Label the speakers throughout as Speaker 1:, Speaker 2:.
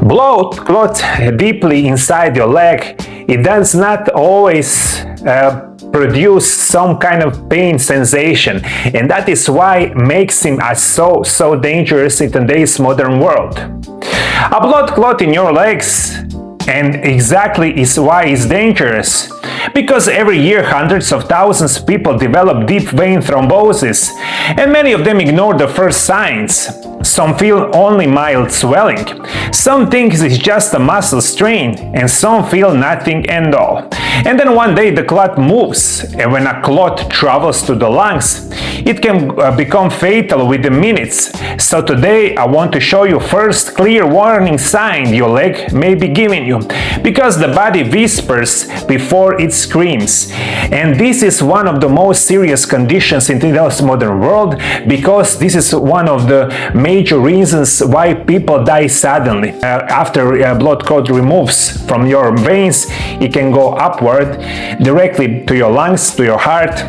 Speaker 1: Blood clots deeply inside your leg, it does not always produce some kind of pain sensation, and that is why makes him so dangerous in today's modern world. A blood clot in your legs, and exactly is why it's dangerous. Because every year hundreds of thousands of people develop deep vein thrombosis, and many of them ignore the first signs. Some feel only mild swelling, some think it's just a muscle strain, and some feel nothing at all. And then one day the clot moves, and when a clot travels to the lungs, it can become fatal within minutes. So today I want to show you first clear warning sign your leg may be giving you, because the body whispers before it screams. And this is one of the most serious conditions in today's modern world, because this is one of the major reasons why people die suddenly. After a blood clot removes from your veins, it can go upward directly to your lungs, to your heart,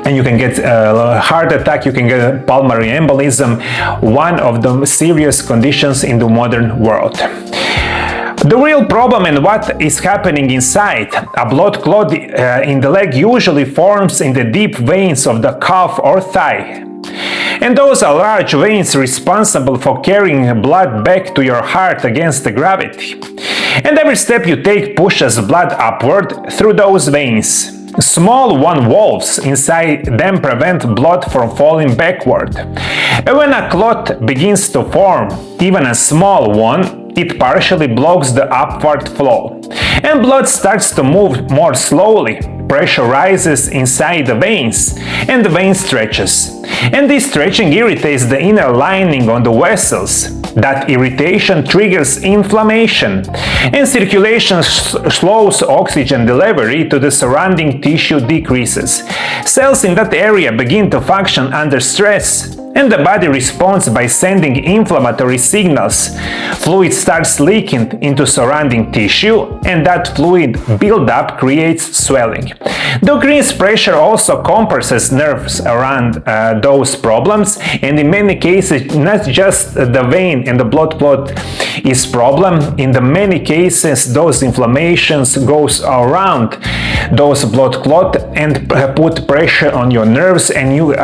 Speaker 1: and you can get a heart attack, you can get a pulmonary embolism, one of the serious conditions in the modern world. The real problem and what is happening inside, a blood clot in the leg usually forms in the deep veins of the calf or thigh. And those are large veins responsible for carrying blood back to your heart against the gravity. And every step you take pushes blood upward through those veins. Small valves inside them prevent blood from falling backward. And when a clot begins to form, even a small one, it partially blocks the upward flow, and blood starts to move more slowly. Pressure rises inside the veins, and the vein stretches. And this stretching irritates the inner lining on the vessels. That irritation triggers inflammation, and circulation slows oxygen delivery to the surrounding tissue decreases. Cells in that area begin to function under stress, and the body responds by sending inflammatory signals. Fluid starts leaking into surrounding tissue, and that fluid buildup creates swelling. The increased pressure also compresses nerves around those problems, and in many cases, not just the vein and the blood clot is problem. In the many cases, those inflammations goes around those blood clot and put pressure on your nerves, and you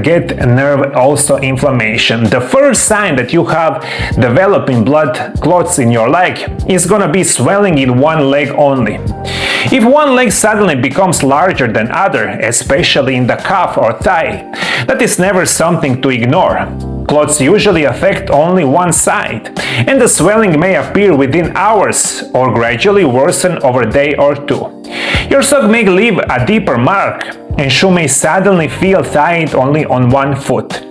Speaker 1: get nerve also inflammation. The first sign that you have developing blood clots in your leg is gonna be swelling in one leg only. If one leg suddenly becomes larger than other, especially in the calf or thigh, that is never something to ignore. Clots usually affect only one side, and the swelling may appear within hours or gradually worsen over a day or two. Your sock may leave a deeper mark, and you may suddenly feel tight only on one foot,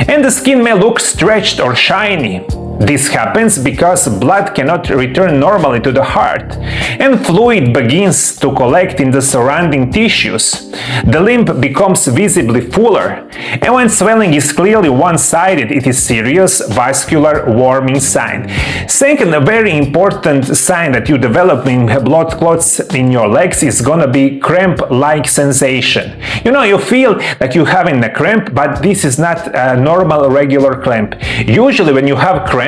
Speaker 1: and the skin may look stretched or shiny. This happens because blood cannot return normally to the heart, and fluid begins to collect in the surrounding tissues. The limb becomes visibly fuller, and when swelling is clearly one-sided, it is serious vascular warming sign. Second, a very important sign that you developing blood clots in your legs is gonna be cramp-like sensation. You feel like you're having a cramp, but this is not a normal regular cramp. Usually when you have cramp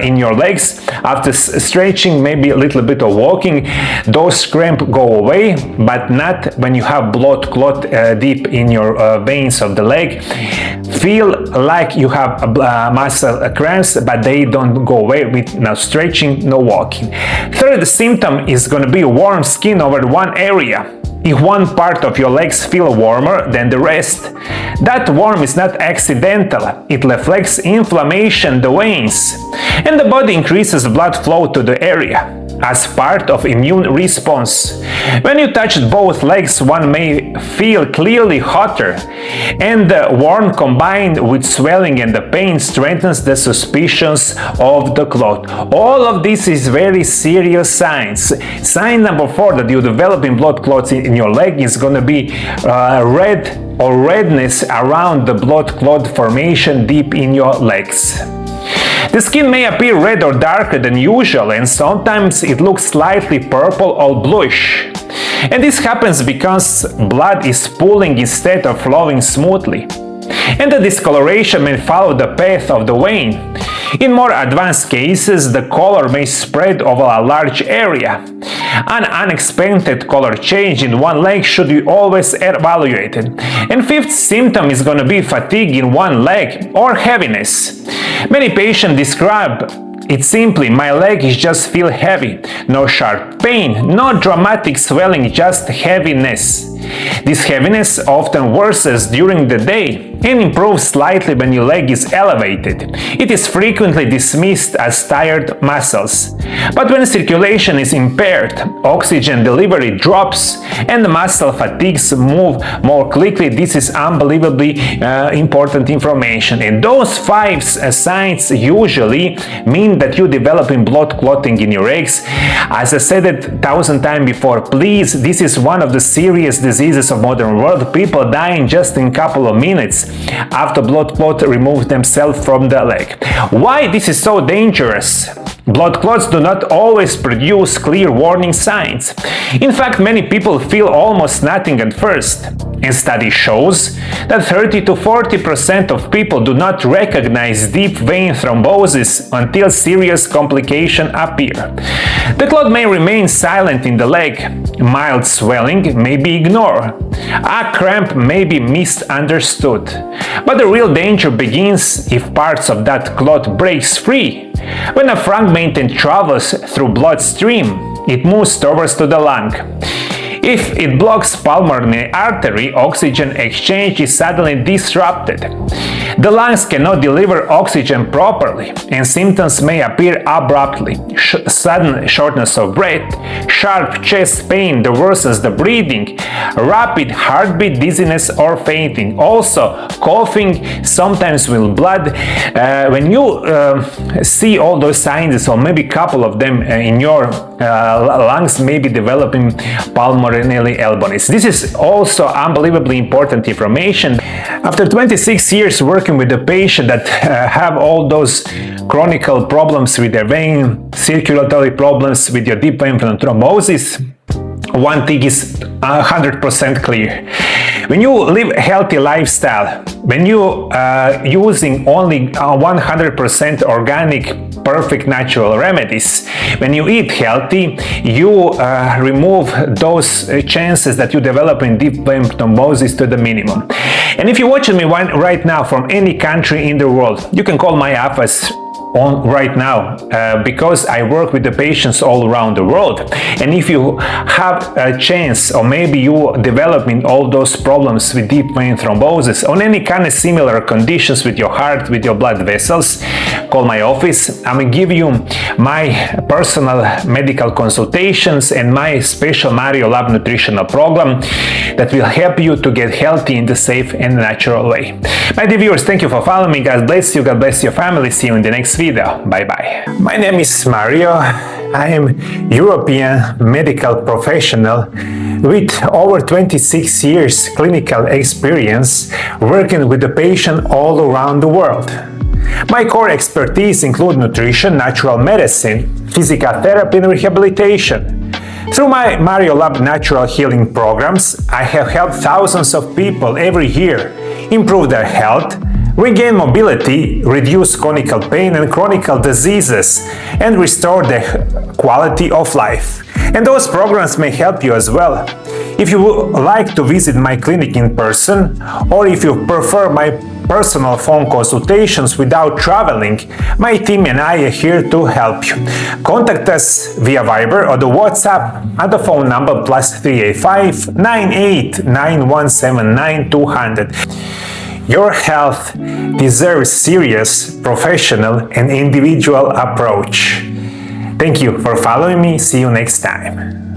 Speaker 1: in your legs, after stretching, maybe a little bit of walking, those cramp go away, but not when you have blood clot deep in your veins of the leg. Feel like you have muscle cramps, but they don't go away with no stretching, no walking. Third symptom is going to be warm skin over one area. If one part of your legs feel warmer than the rest, that warmth is not accidental. It reflects inflammation in the veins, and the body increases blood flow to the area as part of immune response. When you touch both legs, one may feel clearly hotter, and the warmth combined with swelling and the pain strengthens the suspicions of the clot. All of this is very serious signs. Sign number 4 that you're developing blood clots in your leg is going to be red or redness around the blood clot formation deep in your legs. The skin may appear red or darker than usual, and sometimes it looks slightly purple or bluish. And this happens because blood is pooling instead of flowing smoothly. and the discoloration may follow the path of the vein. In more advanced cases, the color may spread over a large area. An unexpected color change in one leg should be always evaluated. And fifth symptom is going to be fatigue in one leg or heaviness. Many patients describe it simply, my leg is just feel heavy, no sharp pain, no dramatic swelling, just heaviness. This heaviness often worsens during the day and improves slightly when your leg is elevated. It is frequently dismissed as tired muscles. But when circulation is impaired, oxygen delivery drops and the muscle fatigues move more quickly. This is unbelievably important information. And those 5 signs usually mean that you're developing blood clotting in your legs. As I said it 1,000 times before, please, this is one of the serious diseases of modern world. People dying just in a couple of minutes after blood clot removed themselves from the leg. Why this is so dangerous? Blood clots do not always produce clear warning signs. In fact, many people feel almost nothing at first. And study shows that 30 to 40% of people do not recognize deep vein thrombosis until serious complications appear. The clot may remain silent in the leg. Mild swelling may be ignored. A cramp may be misunderstood. But the real danger begins if parts of that clot breaks free. When a fragment travels through bloodstream, it moves towards to the lung. If it blocks pulmonary artery, oxygen exchange is suddenly disrupted. The lungs cannot deliver oxygen properly, and symptoms may appear abruptly. Sudden shortness of breath, sharp chest pain that worsens the breathing, rapid heartbeat, dizziness or fainting. Also, coughing, sometimes with blood. When you see all those signs, or maybe a couple of them in your lungs may be developing pulmonary embolism. This is also unbelievably important information. After 26 years working with the patient that have all those chronic problems with their vein, circulatory problems with your deep vein thrombosis, one thing is 100% clear. When you live a healthy lifestyle, when you using only 100% organic, perfect natural remedies, when you eat healthy, you remove those chances that you develop in deep vein thrombosis to the minimum. And if you're watching me right now from any country in the world, you can call my office on right now because I work with the patients all around the world. And if you have a chance, or maybe you developing all those problems with deep vein thrombosis or any kind of similar conditions with your heart, with your blood vessels, call my office. I'm gonna give you my personal medical consultations and my special MarioLab nutritional program that will help you to get healthy in the safe and natural way. My dear viewers, thank you for following me. God bless you. God bless your family. See you in the next video. Bye-bye. My name is Mario. I am European medical professional with over 26 years clinical experience working with the patient all around the world. My core expertise include nutrition, natural medicine, physical therapy, and rehabilitation. Through my MarioLab natural healing programs, I have helped thousands of people every year improve their health, regain mobility, reduce chronic pain and chronic diseases, and restore the quality of life. And those programs may help you as well. If you would like to visit my clinic in person, or if you prefer my personal phone consultations without traveling, my team and I are here to help you. Contact us via Viber or the WhatsApp at the phone number +385 98 9179 200. Your health deserves serious, professional, and individual approach. Thank you for following me. See you next time.